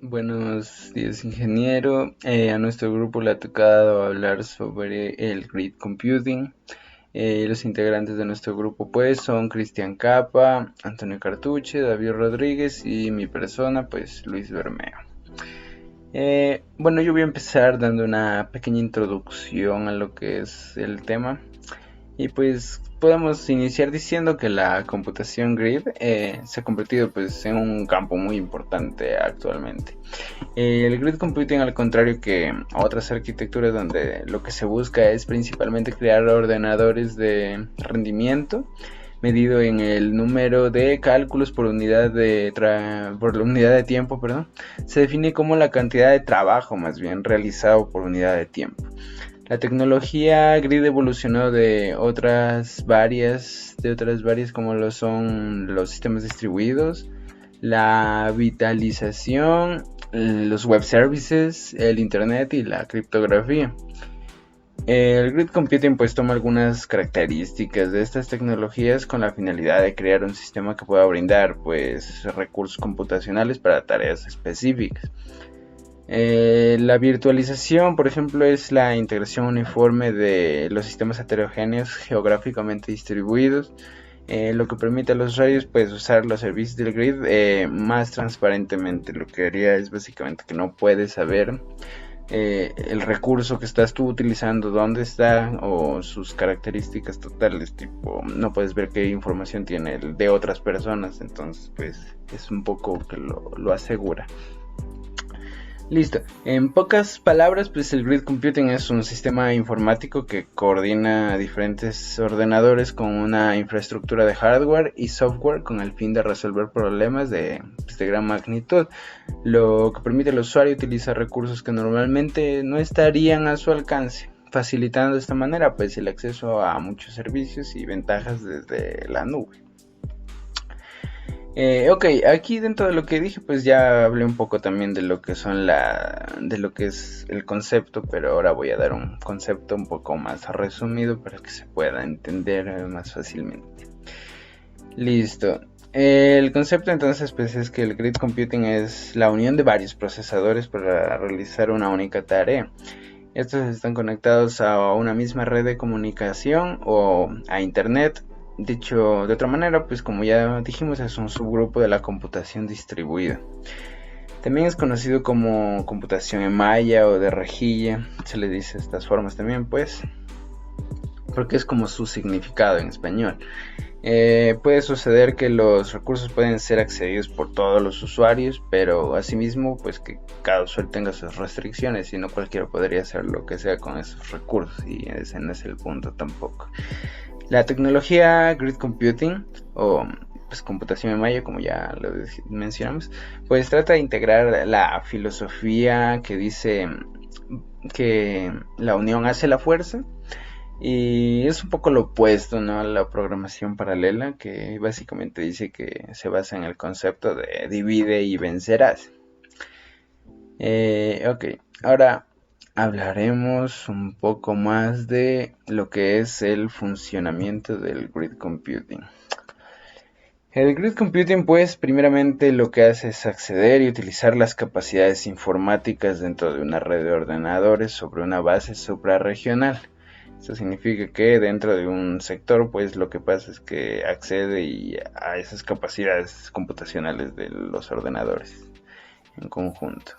Buenos días, ingeniero. A nuestro grupo le ha tocado hablar sobre el grid computing. Los integrantes de nuestro grupo pues son Cristian Capa, Antonio Cartuche, David Rodríguez y mi persona pues Luis Bermeo. Bueno, yo voy a empezar dando una pequeña introducción a lo que es el tema. Y pues podemos iniciar diciendo que la computación grid se ha convertido pues en un campo muy importante actualmente. El grid computing, al contrario que otras arquitecturas donde lo que se busca es principalmente crear ordenadores de rendimiento medido en el número de cálculos por por la unidad de tiempo, perdón, se define como la cantidad de trabajo más bien realizado por unidad de tiempo. La tecnología grid evolucionó de otras varias como lo son los sistemas distribuidos, la vitalización, los web services, el internet y la criptografía. El grid computing pues toma algunas características de estas tecnologías con la finalidad de crear un sistema que pueda brindar pues recursos computacionales para tareas específicas. La virtualización, por ejemplo, es la integración uniforme de los sistemas heterogéneos geográficamente distribuidos, lo que permite a los usuarios pues, usar los servicios del grid más transparentemente. Lo que haría es básicamente que no puedes saber el recurso que estás tú utilizando, dónde está o sus características totales, tipo no puedes ver qué información tiene el de otras personas, entonces pues es un poco que lo asegura. Listo. En pocas palabras, pues el grid computing es un sistema informático que coordina diferentes ordenadores con una infraestructura de hardware y software con el fin de resolver problemas de gran magnitud, lo que permite al usuario utilizar recursos que normalmente no estarían a su alcance, facilitando de esta manera pues el acceso a muchos servicios y ventajas desde la nube. Ok, aquí dentro de lo que dije, pues ya hablé un poco también de lo que de lo que es el concepto, pero ahora voy a dar un concepto un poco más resumido para que se pueda entender más fácilmente. Listo. El concepto entonces pues es que el grid computing es la unión de varios procesadores para realizar una única tarea. Estos están conectados a una misma red de comunicación o a internet. Dicho de otra manera, pues como ya dijimos, es un subgrupo de la computación distribuida. También es conocido como computación en malla o de rejilla, se le dice de estas formas también, pues, porque es como su significado en español. Puede suceder que los recursos pueden ser accedidos por todos los usuarios, pero asimismo pues que cada usuario tenga sus restricciones y no cualquiera podría hacer lo que sea con esos recursos, y ese no es el punto tampoco. La tecnología grid computing o pues computación en malla, como ya lo mencionamos, pues trata de integrar la filosofía que dice que la unión hace la fuerza, y es un poco lo opuesto, ¿no?, a la programación paralela, que básicamente dice que se basa en el concepto de divide y vencerás. Ok, ahora hablaremos un poco más de lo que es el funcionamiento del grid computing. El grid computing, pues, primeramente lo que hace es acceder y utilizar las capacidades informáticas dentro de una red de ordenadores sobre una base suprarregional. Esto significa que dentro de un sector, pues lo que pasa es que accede a esas capacidades computacionales de los ordenadores en conjunto.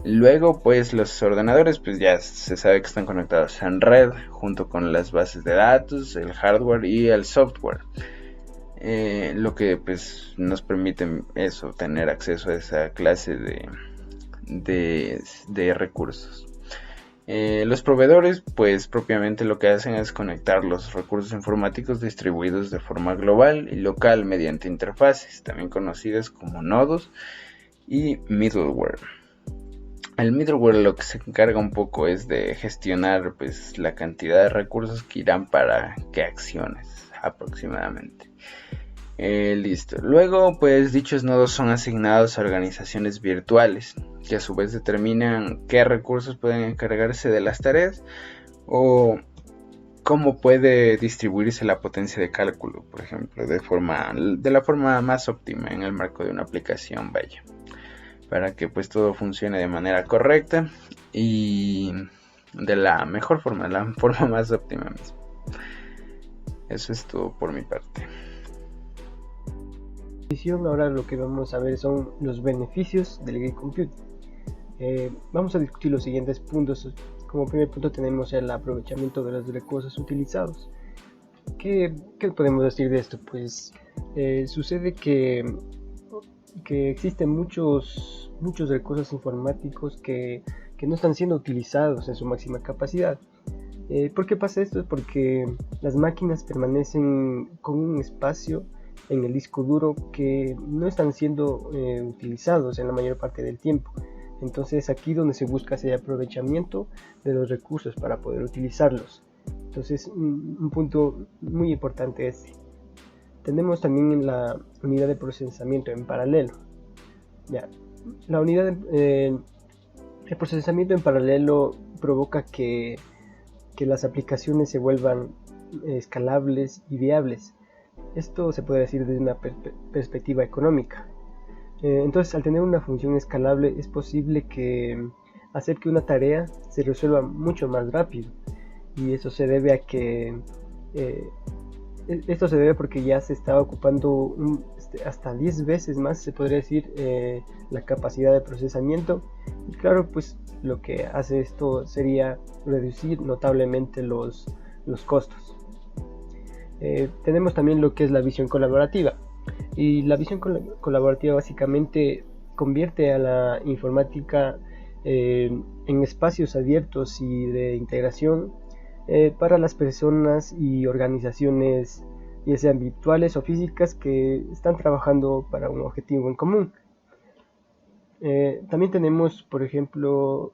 Luego, pues los ordenadores, pues ya se sabe que están conectados en red, junto con las bases de datos, el hardware y el software. Lo que pues nos permite eso, tener acceso a esa clase de recursos. Los proveedores pues propiamente lo que hacen es conectar los recursos informáticos distribuidos de forma global y local mediante interfaces, también conocidas como nodos y middleware. El middleware lo que se encarga un poco es de gestionar pues la cantidad de recursos que irán para qué acciones aproximadamente. Listo. Luego, pues dichos nodos son asignados a organizaciones virtuales, que a su vez determinan qué recursos pueden encargarse de las tareas o cómo puede distribuirse la potencia de cálculo, por ejemplo, de la forma más óptima en el marco de una aplicación, vaya. para que pues todo funcione de manera correcta y de la mejor forma, la forma más óptima mismo. Eso es todo por mi parte. Ahora lo que vamos a ver son los beneficios del grid computing. Vamos a discutir los siguientes puntos. Como primer punto tenemos el aprovechamiento de los recursos utilizados. ¿Qué podemos decir de esto? Pues sucede que existen muchos recursos informáticos que no están siendo utilizados en su máxima capacidad. ¿Por qué pasa esto? Es porque las máquinas permanecen con un espacio en el disco duro que no están siendo utilizados en la mayor parte del tiempo. Entonces aquí donde se busca ese aprovechamiento de los recursos para poder utilizarlos. Entonces un punto muy importante es tenemos también la unidad de procesamiento en paralelo. Ya, la unidad de procesamiento en paralelo provoca que las aplicaciones se vuelvan escalables y viables. Esto se puede decir desde una perspectiva económica. Entonces, al tener una función escalable es posible hacer que una tarea se resuelva mucho más rápido, y eso se debe a que esto se debe porque ya se está ocupando hasta 10 veces más, se podría decir, la capacidad de procesamiento, y claro, pues lo que hace esto sería reducir notablemente los costos. Tenemos también lo que es la visión colaborativa, y la visión colaborativa básicamente convierte a la informática en espacios abiertos y de integración para las personas y organizaciones, ya sean virtuales o físicas, que están trabajando para un objetivo en común. También tenemos, por ejemplo,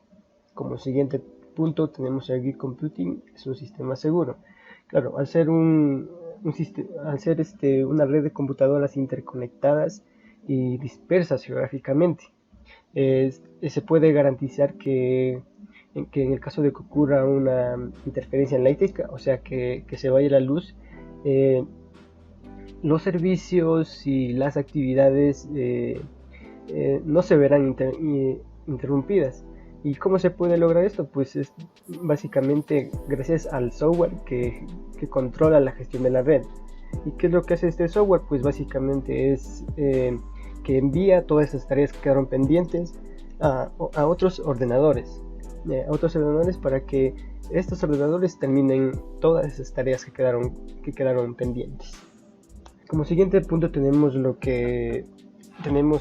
como siguiente punto, tenemos el grid computing, es un sistema seguro. Claro, al ser una red de computadoras interconectadas y dispersas geográficamente, se puede garantizar que en el caso de que ocurra una interferencia eléctrica, o sea que se vaya la luz, los servicios y las actividades no se verán interrumpidas. ¿Y cómo se puede lograr esto? Pues es básicamente gracias al software que controla la gestión de la red. ¿Y qué es lo que hace este software? Pues básicamente es que envía todas esas tareas que quedaron pendientes a otros ordenadores. Para que estos ordenadores terminen todas esas tareas que quedaron pendientes. Como siguiente punto tenemos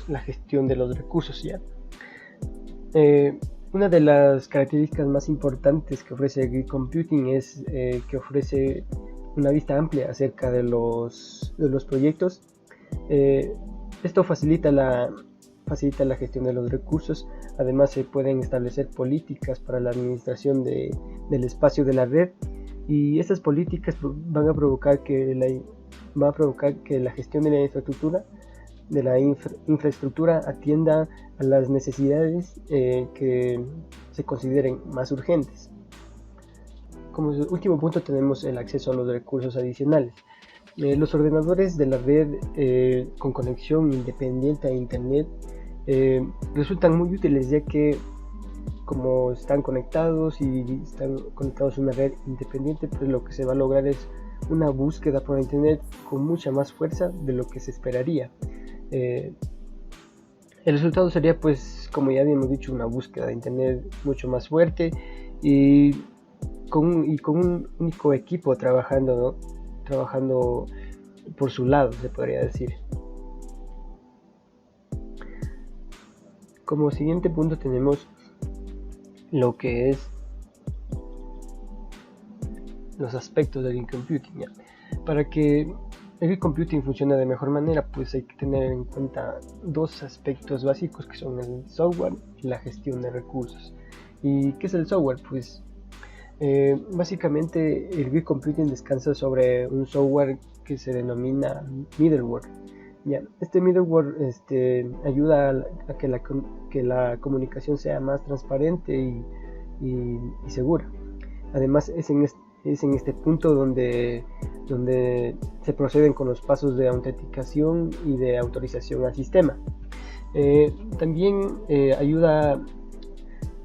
la gestión de los recursos. ¿Ya? Una de las características más importantes que ofrece el grid computing es que ofrece una vista amplia acerca de los proyectos. Esto facilita la gestión de los recursos. Además, se pueden establecer políticas para la administración del espacio de la red, y estas políticas van a provocar que la gestión de la infraestructura atienda a las necesidades que se consideren más urgentes. Como último punto tenemos el acceso a los recursos adicionales. Los ordenadores de la red con conexión independiente a Internet resultan muy útiles, ya que como están conectados a una red independiente, pues lo que se va a lograr es una búsqueda por Internet con mucha más fuerza de lo que se esperaría. El resultado sería, pues, como ya habíamos dicho, una búsqueda de Internet mucho más fuerte y con un único equipo trabajando por su lado, se podría decir. Como siguiente punto tenemos lo que es los aspectos del grid computing. ¿Ya? Para que el grid computing funcione de mejor manera, pues hay que tener en cuenta dos aspectos básicos, que son el software y la gestión de recursos. ¿Y qué es el software? Pues básicamente el grid computing descansa sobre un software que se denomina middleware. ¿Ya? Este middleware ayuda a que la comunicación sea más transparente y segura. Además, es en este punto donde se proceden con los pasos de autenticación y de autorización al sistema. También ayuda,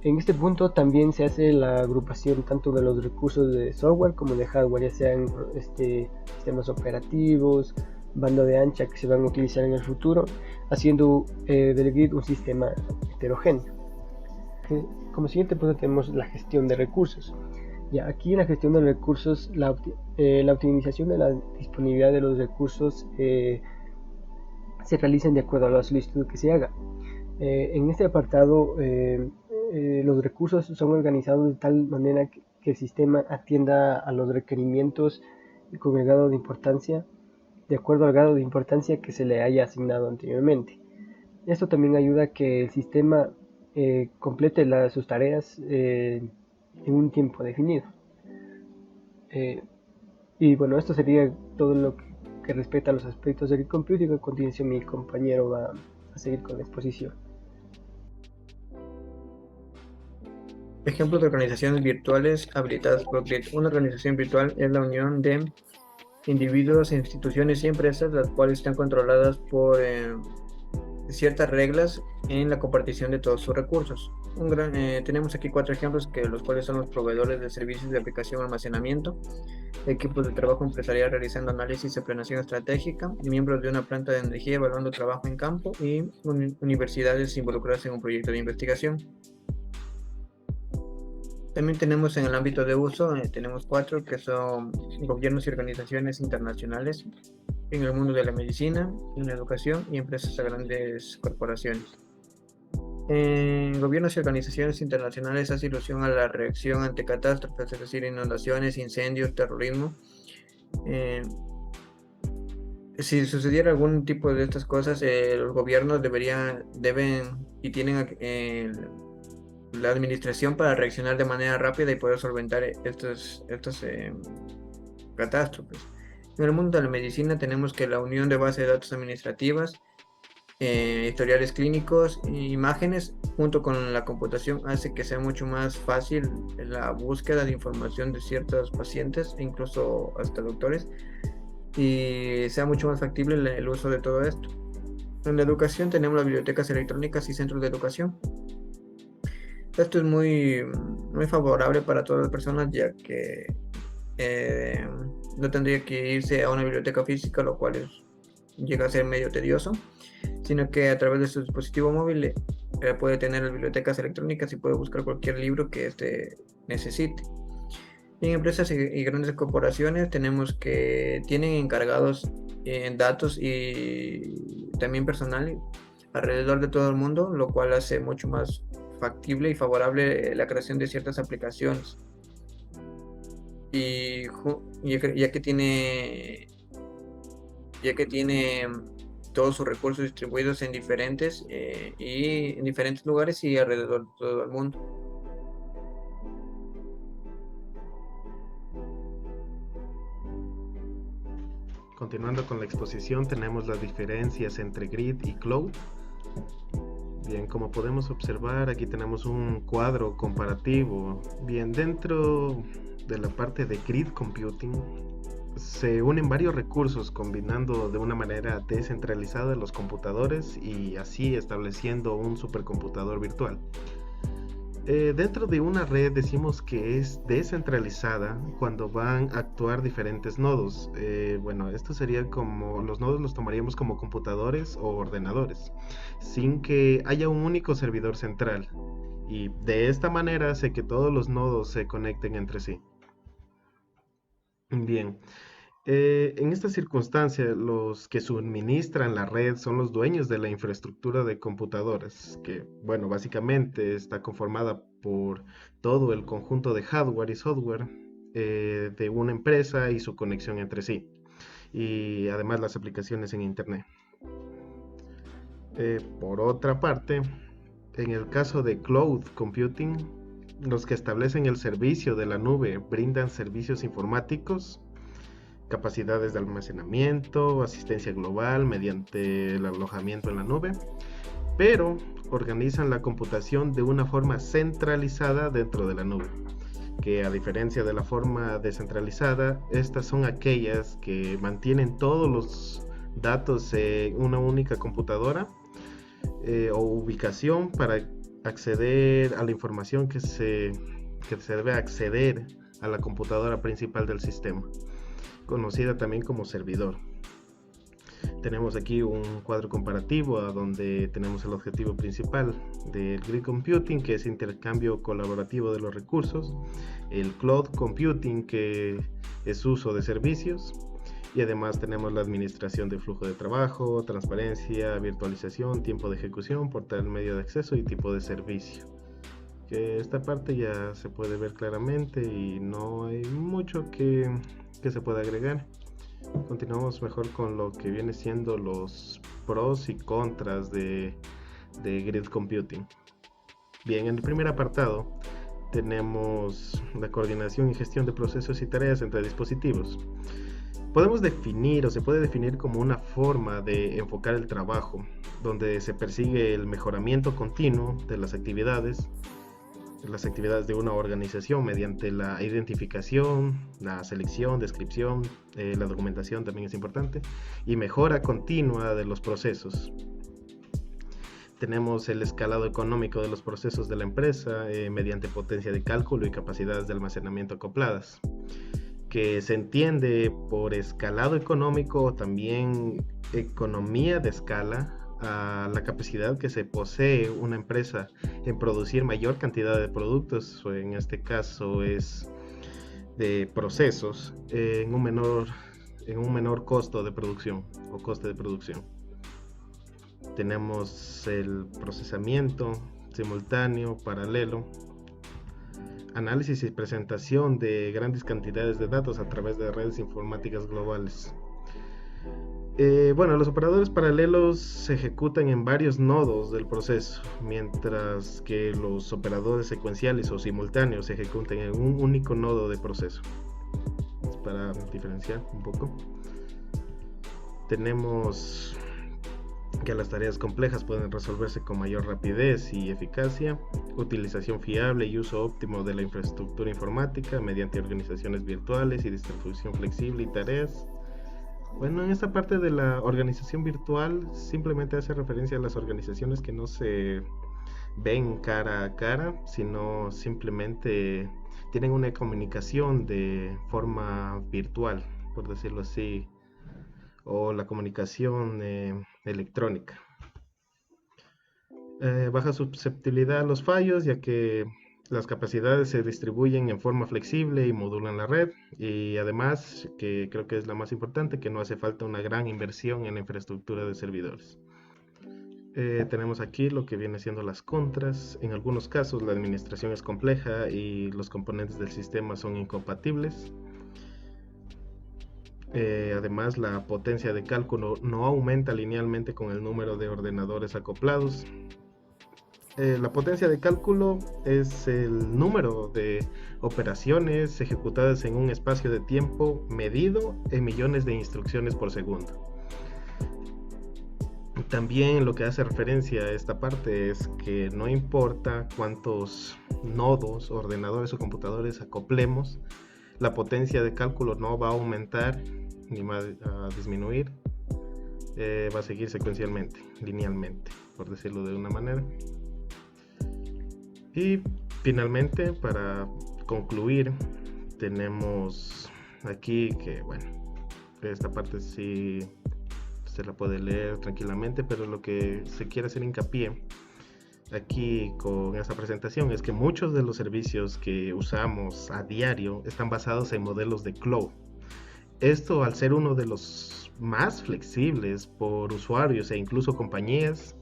en este punto también se hace la agrupación tanto de los recursos de software como de hardware, ya sean sistemas operativos, banda de ancha que se van a utilizar en el futuro, haciendo del grid un sistema heterogéneo. Como siguiente punto tenemos la gestión de recursos. Ya, aquí en la gestión de recursos, la optimización de la disponibilidad de los recursos se realizan de acuerdo a la solicitud que se haga. En este apartado, los recursos son organizados de tal manera que el sistema atienda a los requerimientos con el grado de importancia, de acuerdo al grado de importancia que se le haya asignado anteriormente. Esto también ayuda a que el sistema complete sus tareas en un tiempo definido. Y bueno, esto sería todo lo que respecta a los aspectos del computing. A continuación mi compañero va a seguir con la exposición. Ejemplos de organizaciones virtuales habilitadas por GRID. Una organización virtual es la unión de individuos, instituciones y empresas, las cuales están controladas por ciertas reglas en la compartición de todos sus recursos. Tenemos aquí 4 ejemplos, los cuales son los proveedores de servicios de aplicación y almacenamiento, equipos de trabajo empresarial realizando análisis de planeación estratégica, miembros de una planta de energía evaluando trabajo en campo y universidades involucradas en un proyecto de investigación. También tenemos en el ámbito de uso, tenemos 4 que son gobiernos y organizaciones internacionales en el mundo de la medicina, en la educación y empresas a grandes corporaciones. En gobiernos y organizaciones internacionales hace alusión a la reacción ante catástrofes, es decir, inundaciones, incendios, terrorismo. Si sucediera algún tipo de estas cosas, los gobiernos deben y tienen la administración para reaccionar de manera rápida y poder solventar estas catástrofes. En el mundo de la medicina tenemos que la unión de bases de datos administrativas, historiales clínicos e imágenes junto con la computación hace que sea mucho más fácil la búsqueda de información de ciertos pacientes e incluso hasta doctores, y sea mucho más factible el uso de todo esto. En la educación tenemos las bibliotecas electrónicas y centros de educación. Esto es muy favorable para todas las personas, ya que no tendría que irse a una biblioteca física, lo cual llega a ser medio tedioso, sino que a través de su dispositivo móvil puede tener las bibliotecas electrónicas y puede buscar cualquier libro que necesite. En empresas y grandes corporaciones tenemos que tienen encargados datos y también personal alrededor de todo el mundo, lo cual hace mucho más factible y favorable la creación de ciertas aplicaciones, y ya que tiene todos sus recursos distribuidos en diferentes lugares y alrededor de todo el mundo. Continuando con la exposición, tenemos las diferencias entre grid y cloud. Bien, como podemos observar, aquí tenemos un cuadro comparativo. Bien, dentro de la parte de grid computing se unen varios recursos combinando de una manera descentralizada los computadores y así estableciendo un supercomputador virtual. Dentro de una red decimos que es descentralizada cuando van a actuar diferentes nodos. Bueno, esto sería como, los nodos los tomaríamos como computadores o ordenadores, sin que haya un único servidor central. Y de esta manera hace que todos los nodos se conecten entre sí. Bien. En esta circunstancia, los que suministran la red son los dueños de la infraestructura de computadores, que, bueno, básicamente está conformada por todo el conjunto de hardware y software de una empresa y su conexión entre sí, y además las aplicaciones en Internet. Por otra parte, en el caso de cloud computing, los que establecen el servicio de la nube brindan servicios informáticos, capacidades de almacenamiento, asistencia global mediante el alojamiento en la nube, pero organizan la computación de una forma centralizada dentro de la nube, que a diferencia de la forma descentralizada, estas son aquellas que mantienen todos los datos en una única computadora, o ubicación para acceder a la información que se debe acceder a la computadora principal del sistema, conocida también como servidor. Tenemos aquí un cuadro comparativo donde tenemos el objetivo principal del Grid Computing, que es intercambio colaborativo de los recursos, el Cloud Computing, que es uso de servicios, y además tenemos la administración de flujo de trabajo, transparencia, virtualización, tiempo de ejecución, portal medio de acceso y tipo de servicio. Que esta parte ya se puede ver claramente y no hay mucho que se pueda agregar. Continuamos mejor con lo que viene siendo los pros y contras de Grid Computing. Bien, en el primer apartado tenemos la coordinación y gestión de procesos y tareas entre dispositivos. Podemos definir, o se puede definir como una forma de enfocar el trabajo, donde se persigue el mejoramiento continuo de las actividades de una organización mediante la identificación, la selección, descripción, la documentación también es importante, y mejora continua de los procesos. Tenemos el escalado económico de los procesos de la empresa mediante potencia de cálculo y capacidades de almacenamiento acopladas, que se entiende por escalado económico o también economía de escala a la capacidad que se posee una empresa en producir mayor cantidad de productos, o en este caso es de procesos, en un menor costo de producción o coste de producción. Tenemos el procesamiento simultáneo, paralelo, análisis y presentación de grandes cantidades de datos a través de redes informáticas globales. Los operadores paralelos se ejecutan en varios nodos del proceso, mientras que los operadores secuenciales o simultáneos se ejecutan en un único nodo de proceso. Para diferenciar un poco, tenemos que las tareas complejas pueden resolverse con mayor rapidez y eficacia, utilización fiable y uso óptimo de la infraestructura informática mediante organizaciones virtuales y distribución flexible y tareas. Bueno, en esta parte de la organización virtual simplemente hace referencia a las organizaciones que no se ven cara a cara, sino simplemente tienen una comunicación de forma virtual, por decirlo así, o la comunicación electrónica. Baja susceptibilidad a los fallos, ya que las capacidades se distribuyen en forma flexible y modulan la red, y además, que creo que es la más importante, que no hace falta una gran inversión en la infraestructura de servidores. Tenemos aquí lo que viene siendo las contras. En algunos casos la administración es compleja y los componentes del sistema son incompatibles. Además, la potencia de cálculo no aumenta linealmente con el número de ordenadores acoplados. La potencia de cálculo es el número de operaciones ejecutadas en un espacio de tiempo medido en millones de instrucciones por segundo. También lo que hace referencia a esta parte es que no importa cuántos nodos, ordenadores o computadores acoplemos, la potencia de cálculo no va a aumentar ni va a disminuir, va a seguir secuencialmente, linealmente, por decirlo de una manera. Y finalmente, para concluir, tenemos aquí que, esta parte sí se la puede leer tranquilamente, pero lo que se quiere hacer hincapié aquí con esta presentación es que muchos de los servicios que usamos a diario están basados en modelos de cloud. Esto, al ser uno de los más flexibles por usuarios e incluso compañías,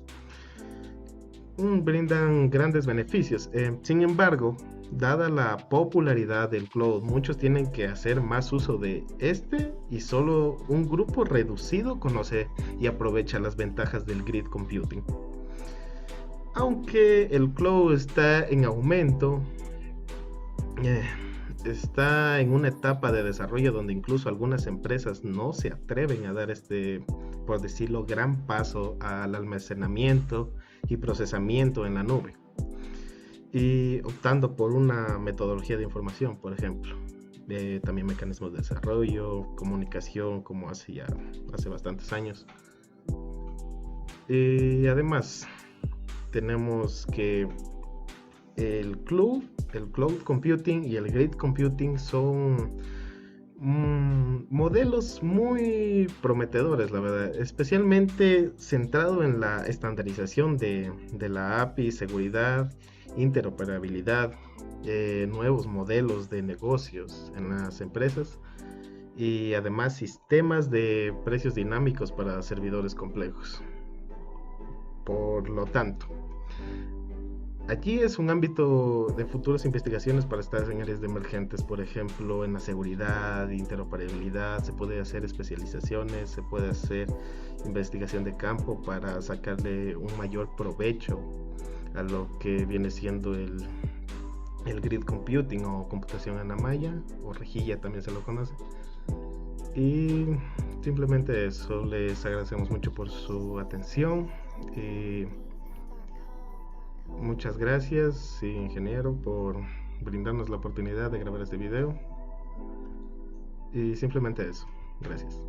brindan grandes beneficios. Sin embargo, dada la popularidad del cloud, muchos tienen que hacer más uso de este y solo un grupo reducido conoce y aprovecha las ventajas del grid computing. Aunque el cloud está en aumento, está en una etapa de desarrollo donde incluso algunas empresas no se atreven a dar por decirlo, gran paso al almacenamiento y procesamiento en la nube, y optando por una metodología de información, por ejemplo. También mecanismos de desarrollo, comunicación, como hace bastantes años. Y además, tenemos que el cloud computing y el grid computing son modelos muy prometedores, la verdad, especialmente centrado en la estandarización de la API, seguridad, interoperabilidad, nuevos modelos de negocios en las empresas y además sistemas de precios dinámicos para servidores complejos. Por lo tanto, allí es un ámbito de futuras investigaciones para estar en áreas de emergentes, por ejemplo, en la seguridad, interoperabilidad, se puede hacer especializaciones, se puede hacer investigación de campo para sacarle un mayor provecho a lo que viene siendo el grid computing o computación en la malla, o rejilla también se lo conoce. Y simplemente eso, les agradecemos mucho por su atención. Muchas gracias, ingeniero, por brindarnos la oportunidad de grabar este video. Y simplemente eso. Gracias.